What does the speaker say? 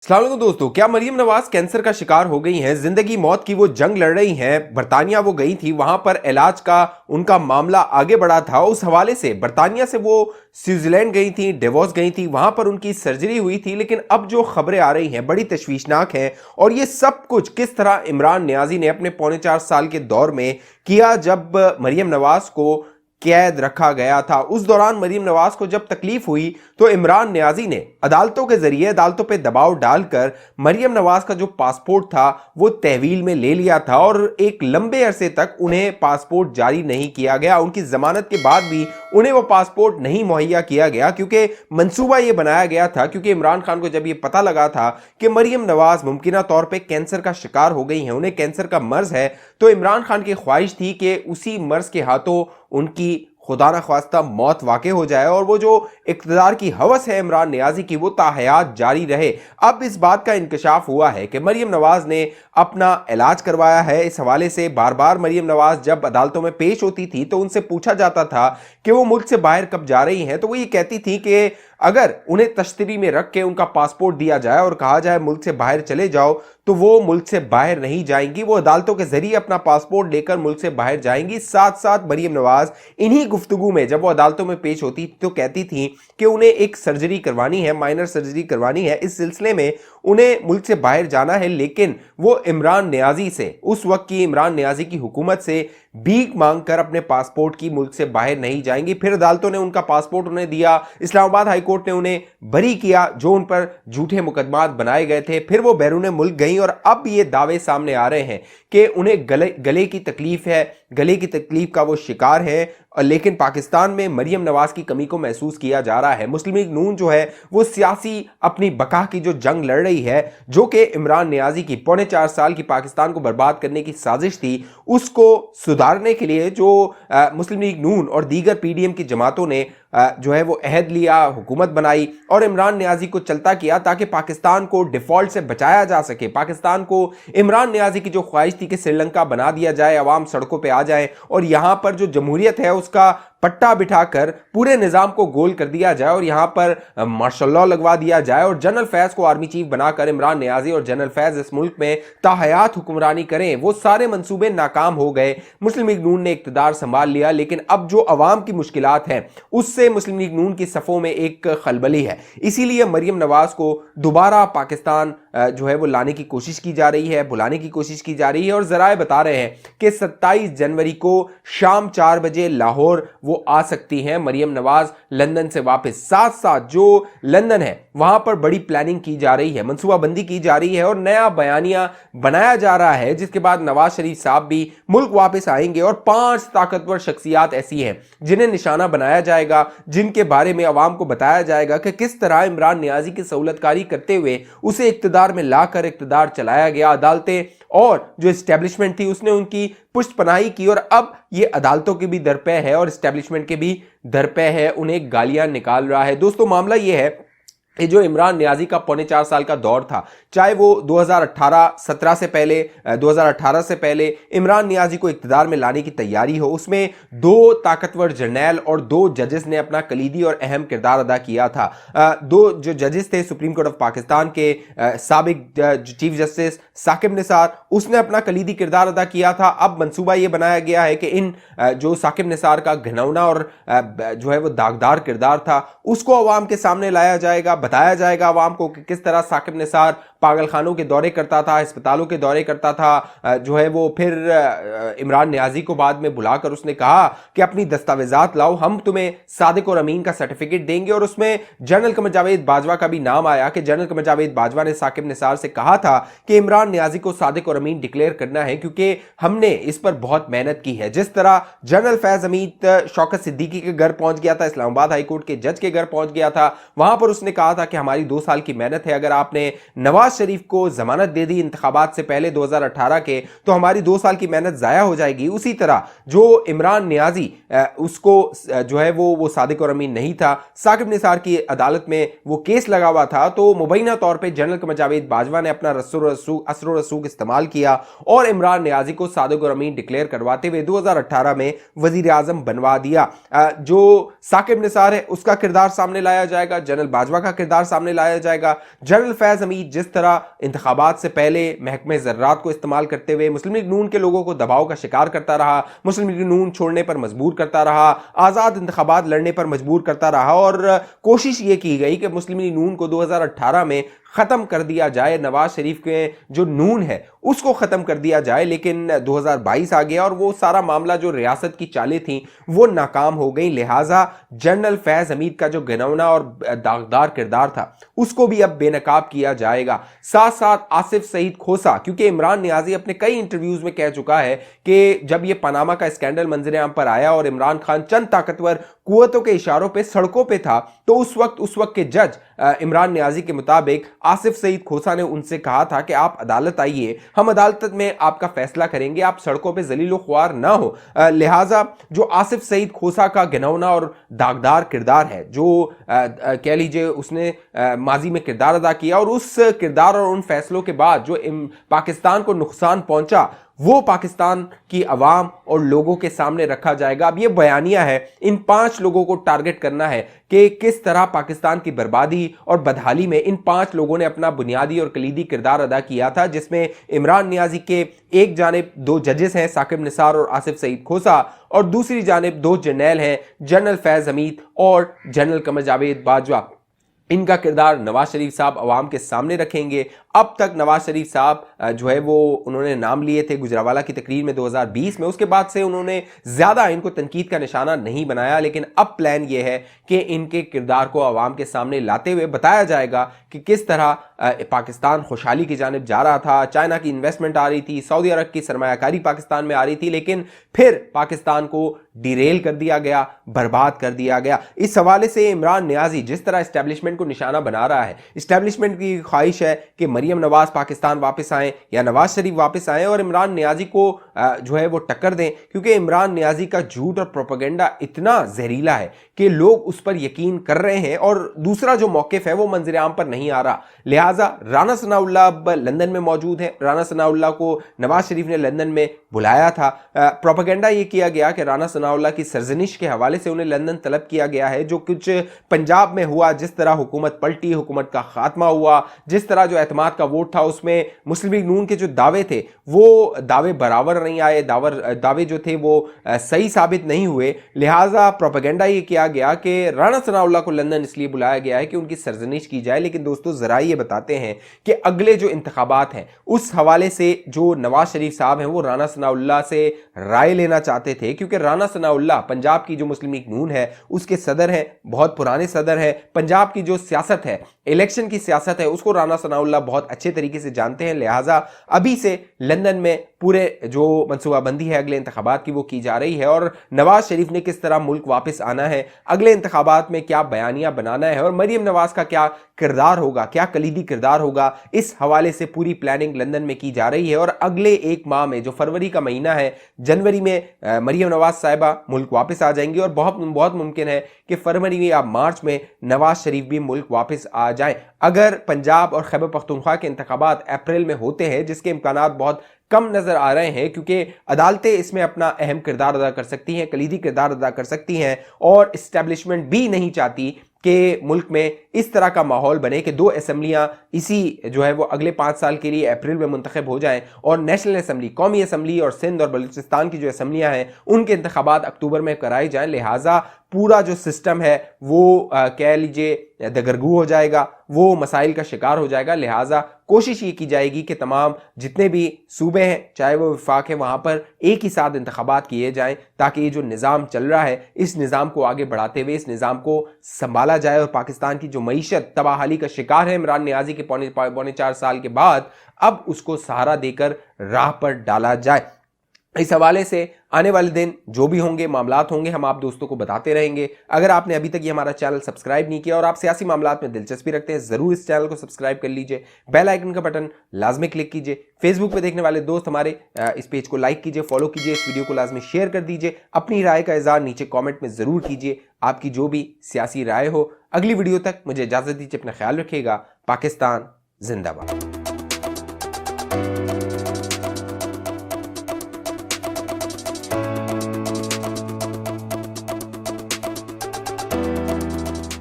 अस्सलाम वालेकुम दोस्तों, क्या मरियम नवाज कैंसर का शिकार हो गई हैं? जिंदगी मौत की वो जंग लड़ रही हैं। बरतानिया वो गई थी, वहां पर इलाज का उनका मामला आगे बढ़ा था। उस हवाले से बरतानिया से वो स्विट्जरलैंड गई थी, डेवोस गई थी, वहां पर उनकी सर्जरी हुई थी। लेकिन अब जो खबरें आ रही हैं बड़ी तशवीशनाक हैं। और ये सब कुछ किस तरह इमरान नियाजी ने अपने 4.25 साल के दौर में किया, जब मरियम नवाज को कैद रखा गया था। उस दौरान मरियम नवाज को जब तकलीफ हुई तो इमरान नियाजी ने अदालतों के जरिए अदालतों पे दबाव डालकर मरियम नवाज का जो पासपोर्ट था वो तहवील में ले लिया था और एक लंबे अरसे तक उन्हें पासपोर्ट जारी नहीं किया गया। उनकी जमानत के बाद भी उन्हें वो पासपोर्ट नहीं मुहैया किया गया, क्योंकि मंसूबा ये बनाया गया था। क्योंकि इमरान खान को जब ये पता लगा था कि मरियम नवाज मुमकिना तौर पर कैंसर का शिकार हो गई है, उन्हें कैंसर का मर्ज है, तो इमरान खान की ख्वाहिश थी कि उसी मर्ज के हाथों उनकी खुदा न ख्वास्ता मौत वाक़ हो जाए और वो जो इक़्तिदार की हवस है इमरान नियाजी की वो ताहयात जारी रहे। अब इस बात का इंकशाफ हुआ है कि मरियम नवाज ने अपना इलाज करवाया है। इस हवाले से बार बार मरियम नवाज जब अदालतों में पेश होती थी तो उनसे पूछा जाता था कि वो मुल्क से बाहर कब जा रही हैं, तो वो ये कहती थी कि अगर उन्हें तश्तरी में रख के उनका पासपोर्ट दिया जाए और कहा जाए मुल्क से बाहर चले जाओ, तो वो मुल्क से बाहर नहीं जाएंगी। वो अदालतों के जरिए अपना पासपोर्ट लेकर मुल्क से बाहर जाएंगी। साथ साथ मरियम नवाज इन्हीं गुफ्तगू में जब वो अदालतों में पेश होती तो कहती थी कि उन्हें एक सर्जरी करवानी है, माइनर सर्जरी करवानी है। इस सिलसिले में उन्हें मुल्क से बाहर जाना है, लेकिन वो इमरान नियाजी से, उस वक्त की इमरान नियाजी की हुकूमत से भीख मांगकर अपने पासपोर्ट की मुल्क से बाहर नहीं जाएंगी। फिर अदालतों ने उनका पासपोर्ट उन्हें दिया, इस्लामाबाद हाई कोर्ट ने उन्हें बरी किया जो उन पर झूठे मुकदमात बनाए गए थे। फिर वो बैरून मुल्क गई और अब ये दावे सामने आ रहे हैं कि उन्हें गले की तकलीफ है, गले की तकलीफ का वो शिकार है। लेकिन पाकिस्तान में मरियम नवाज की कमी को महसूस किया जा रहा है। मुस्लिम लीग नून जो है वो सियासी अपनी बका की जो जंग लड़ रही है, जो कि इमरान नियाजी की 4.25 साल की पाकिस्तान को बर्बाद करने की साजिश थी, उसको सुधारने के लिए जो मुस्लिम लीग नून और दीगर पीडीएम की जमातों ने जो है वो अहद लिया, हुकूमत बनाई और इमरान नियाजी को चलता किया ताकि पाकिस्तान को डिफॉल्ट से बचाया जा सके। पाकिस्तान को इमरान नियाजी की जो ख्वाहिश थी कि श्रीलंका बना दिया जाए, अवाम सड़कों पे आ जाए और यहां पर जो जमहूरियत है उसका पट्टा बिठाकर पूरे निजाम को गोल कर दिया जाए और यहां पर मार्शल लॉ लगवा दिया जाए और जनरल फैज को आर्मी चीफ बनाकर इमरान नियाजी और जनरल फैज इस मुल्क में ताहयात हुक्मरानी करें। वो सारे मंसूबे नाकाम हो गए। मुस्लिम लीग नून ने इक्तदार संभाल लिया, लेकिन अब जो अवाम की मुश्किलात हैं उससे मुस्लिम लीग नून की सफ़ों में एक खलबली है। इसीलिए मरियम नवाज को दोबारा पाकिस्तान जो है वो लाने की कोशिश की जा रही है, बुलाने की कोशिश की जा रही है। और जराए बता रहे हैं कि 27 जनवरी को शाम 4 बजे लाहौर वो आ सकती हैं मरियम नवाज लंदन से वापस। साथ साथ जो लंदन है वहां पर बड़ी प्लानिंग की जा रही है, मनसूबाबंदी की जा रही है और नया बयानिया बनाया जा रहा है, जिसके बाद नवाज शरीफ साहब भी मुल्क वापस आएंगे और 5 ताकतवर शख्सियात ऐसी हैं जिन्हें निशाना बनाया जाएगा, जिनके बारे में अवाम को बताया जाएगा कि किस तरह इमरान नियाजी की सहूलतकारी करते हुए उसे इक्तदार में लाकर इक्तदार चलाया गया। अदालतें और जो एस्टेब्लिशमेंट थी उसने उनकी पुष्ट पनाही की और अब ये अदालतों के भी दरपे है और एस्टेब्लिशमेंट के भी दरपे है, उन्हें गालियां निकाल रहा है। दोस्तों, मामला ये है कि जो इमरान नियाजी का 4.25 साल का दौर था, चाहे वो 2018-17 से पहले 2018 से पहले इमरान नियाजी को इक्तदार में लाने की तैयारी हो, उसमें 2 ताकतवर जर्नैल और 2 जजेस ने अपना कलीदी और अहम किरदार अदा किया था। 2 जो जजेस थे सुप्रीम कोर्ट ऑफ पाकिस्तान के साबिक चीफ जस्टिस साकिब निसार, उसने अपना कलीदी किरदार अदा किया था। अब मंसूबा ये बनाया गया है कि इन जो साकिब निसार का घिनौना और जो है वो दागदार किरदार था उसको अवाम के सामने लाया जाएगा, बताया जाएगा अवाम को कि किस तरह साकिब निसार पागलखानों के दौरे करता था, अस्पतालों के दौरे करता था। जो है वो फिर इमरान नियाजी को बाद में बुलाकर उसने कहा कि अपनी दस्तावेजात लाओ, हम तुम्हें सादिक और अमीन का सर्टिफिकेट देंगे। और उसमें जनरल कमर जावेद बाजवा का भी नाम आया कि जनरल कमर जावेद बाजवा ने साकिब निसार से कहा था कि इमरान नियाजी को सादिक और अमीन डिक्लेयर करना है क्योंकि हमने इस पर बहुत मेहनत की है। जिस तरह जनरल फैज हमीद शौकत सिद्दीकी के घर पहुंच गया था, इस्लामाबाद हाई कोर्ट के जज के घर पहुंच गया था, वहां पर उसने कहा था कि हमारी 2 साल की मेहनत है, अगर आपने नवाज शरीफ को जमानत दे दी इंतखाबात से पहले 2018 के, तो हमारी 2 साल की मेहनत जाया हो जाएगी। उसी तरह जो इमरान नियाजी उसको जो है वो सादिक और अमीन नहीं था, साकिब निसार की अदालत में वो केस लगा हुआ था, तो मुबैना तौर पे जनरल कमर जावेद बाजवा ने अपना असर रसूख इस्तेमाल किया और इमरान नियाजी को सादिक और अमीन डिक्लेयर करवाते हुए 2018 में वजीर आजम बनवा दिया। जो साकिब निसार है उसका किरदार सामने लाया जाएगा, जनरल बाजवा का किरदार सामने लाया जाएगा। जनरल फैज हमीद जिस तरह इंतखाबात से पहले महकमे ज़र्रात को इस्तेमाल करते हुए मुस्लिम लीग नून के लोगों को दबाव का शिकार करता रहा, मुस्लिम लीग नून छोड़ने पर मजबूर करता रहा, आज़ाद इंतखाबात लड़ने पर मजबूर करता रहा और कोशिश ये की गई कि मुस्लिम लीग नून को 2018 में ख़त्म कर दिया जाए, नवाज शरीफ के जो नून है उसको ख़त्म कर दिया जाए। लेकिन 2022 आ गया और वो सारा मामला जो रियासत की चालें थी वो नाकाम हो गई। लिहाजा जनरल फैज़ हमीद का जो घिनौना और दागदार किरदार था उसको भी अब बेनकाब किया जाएगा। साथ साथ आसिफ सईद खोसा, क्योंकि इमरान नियाज़ी अपने कई इंटरव्यूज़ में कह चुका है कि जब ये पनामा का स्कैंडल मंजर आम पर आया और इमरान खान चंद ताकतवर कुव्वतों के इशारों पे सड़कों पे था, तो उस वक्त के जज इमरान नियाज़ी के मुताबिक आसिफ सईद खोसा ने उनसे कहा था कि आप अदालत आइए, हम अदालत में आपका फैसला करेंगे, आप सड़कों पे जलीलो ख्वार ना हो। लिहाजा जो आसिफ सईद खोसा का घिनौना और दागदार किरदार है, जो कह लीजिए उसने माजी में किरदार अदा किया और उस किरदार और उन फैसलों के बाद जो पाकिस्तान को नुकसान पहुंचा वो पाकिस्तान की अवाम और लोगों के सामने रखा जाएगा। अब ये बयानिया है, इन 5 लोगों को टारगेट करना है कि किस तरह पाकिस्तान की बर्बादी और बदहाली में इन 5 लोगों ने अपना बुनियादी और कलीदी किरदार अदा किया था, जिसमें इमरान नियाज़ी के एक जानिब 2 जजेस हैं, साकिब निसार और आसिफ सईद खोसा, और दूसरी जानिब 2 जर्नैल हैं, जनरल फैज़ हमीद और जनरल कमर जावेद बाजवा। इनका किरदार नवाज शरीफ साहब अवाम के सामने रखेंगे। अब तक नवाज शरीफ साहब जो है वो उन्होंने नाम लिए थे गुजरावाला की तकरीर में 2020 में, उसके बाद से उन्होंने ज़्यादा इनको तनकीद का निशाना नहीं बनाया। लेकिन अब प्लान ये है कि इनके किरदार को अवाम के सामने लाते हुए बताया जाएगा कि किस तरह पाकिस्तान खुशहाली की जानिब जा रहा था, चाइना की इन्वेस्टमेंट आ रही थी, सऊदी अरब की सरमायाकारी पाकिस्तान में आ रही थी, लेकिन फिर पाकिस्तान को डिरेल कर दिया गया, बर्बाद कर दिया गया। इस हवाले से इमरान नियाज़ी जिस तरह इस्टेब्लिशमेंट को निशाना बना रहा है, इस्टेब्लिशमेंट की ख्वाहिश है कि मरियम नवाज पाकिस्तान वापस आए या नवाज शरीफ वापस आए और इमरान नियाज़ी को जो है वो टक्कर दें, क्योंकि इमरान नियाज़ी का झूठ और प्रोपेगेंडा इतना जहरीला है कि लोग उस पर यकीन कर रहे हैं और दूसरा जो मौक़िफ़ है वो मंजर आम पर नहीं आ रहा। लिहाजा राना सनाउल्लाह अब लंदन में मौजूद है। राना सनाउल्लाह को नवाज शरीफ ने लंदन में बुलाया था। प्रोपेगेंडा ये किया गया कि राना सनाउल्लाह की सरजनिश के हवाले से उन्हें लंदन तलब किया गया है, जो कुछ पंजाब में हुआ, जिस तरह हुकूमत पलटी, हुकूमत का खात्मा हुआ, जिस तरह जो एतमाद का वोट था उसमें मुस्लिम लीग नून के जो दावे थे वो दावे बराबर नहीं आए, दावे जो थे वो सही साबित नहीं हुए। लिहाजा प्रोपेगेंडा ये किया गया कि राना सनाउल्लाह को लंदन इसलिए बुलाया गया है कि उनकी सरजनिश की जाए। लेकिन दोस्तों ज़रा ये बताते हैं कि अगले जो इंतखाबात हैं उस हवाले से जो नवाज शरीफ साहब हैं वो राना सनाउल्लाह से राय लेना चाहते थे, क्योंकि राना सनाउल्लाह पंजाब की जो मुस्लिम लीग नून है उसके सदर हैं, बहुत पुराने सदर हैं। पंजाब की जो सियासत है, इलेक्शन की सियासत है, उसको राना सनाउल्लाह बहुत अच्छे तरीके से जानते हैं। लिहाजा अभी से लंदन में पूरे जो मनसूबाबंदी है अगले इंतखाबात की वो की जा रही है और नवाज शरीफ ने किस तरह मुल्क वापस आना है, अगले इंतखाबात में क्या बयानियां बनाना है और मरियम नवाज का क्या किरदार होगा, क्या कलीदी किरदार होगा, इस हवाले से पूरी प्लानिंग लंदन में की जा रही है। और अगले 1 माह में जो फरवरी का महीना है, जनवरी में मरियम नवाज साहिबा मुल्क वापस आ जाएंगी और बहुत मुमकिन है कि फरवरी या मार्च में नवाज शरीफ भी मुल्क वापस आ जाए। अगर पंजाब और खैबर पख्तूनख्वा के इंतखाबात अप्रैल में होते हैं, जिसके इम्कानात बहुत कम नजर आ रहे हैं, क्योंकि अदालतें इसमें अपना अहम किरदार अदा कर सकती हैं, कलीदी किरदार अदा कर सकती हैं और इस्टेब्लिशमेंट भी नहीं चाहती कि मुल्क में इस तरह का माहौल बने कि 2 असेंबलियां इसी जो है वो अगले 5 साल के लिए अप्रैल में मुंतखब हो जाएं और नेशनल असेंबली, कौमी असेंबली और सिंध और बलूचिस्तान की जो असेंबलियां हैं उनके इंतखाबात अक्टूबर में कराए जाएं। लिहाजा पूरा जो सिस्टम है वो कह लीजिए दगरगू हो जाएगा, वो मसाइल का शिकार हो जाएगा। लिहाजा कोशिश ये की जाएगी कि तमाम जितने भी सूबे हैं, चाहे वो वफाक है, वहाँ पर एक ही साथ इंतखाबात किए जाएं ताकि ये जो निज़ाम चल रहा है इस निज़ाम को आगे बढ़ाते हुए इस निज़ाम को संभाला जाए और पाकिस्तान की जो मईशत तबाहाली का शिकार है इमरान नियाज़ी के पौने 4 साल के बाद, अब उसको सहारा देकर राह पर डाला जाए। इस हवाले से आने वाले दिन जो भी होंगे, मामलात होंगे, हम आप दोस्तों को बताते रहेंगे। अगर आपने अभी तक ये हमारा चैनल सब्सक्राइब नहीं किया और आप सियासी मामलात में दिलचस्पी रखते हैं, ज़रूर इस चैनल को सब्सक्राइब कर लीजिए, बेल आइकन का बटन लाजमी क्लिक कीजिए। फेसबुक पे देखने वाले दोस्त हमारे इस पेज को लाइक कीजिए, फॉलो कीजिए, इस वीडियो को लाजमी शेयर कर दीजिए। अपनी राय का इज़हार नीचे कॉमेंट में ज़रूर कीजिए, आपकी जो भी सियासी राय हो। अगली वीडियो तक मुझे इजाज़त दीजिए, अपना ख्याल रखिएगा। पाकिस्तान जिंदाबाद।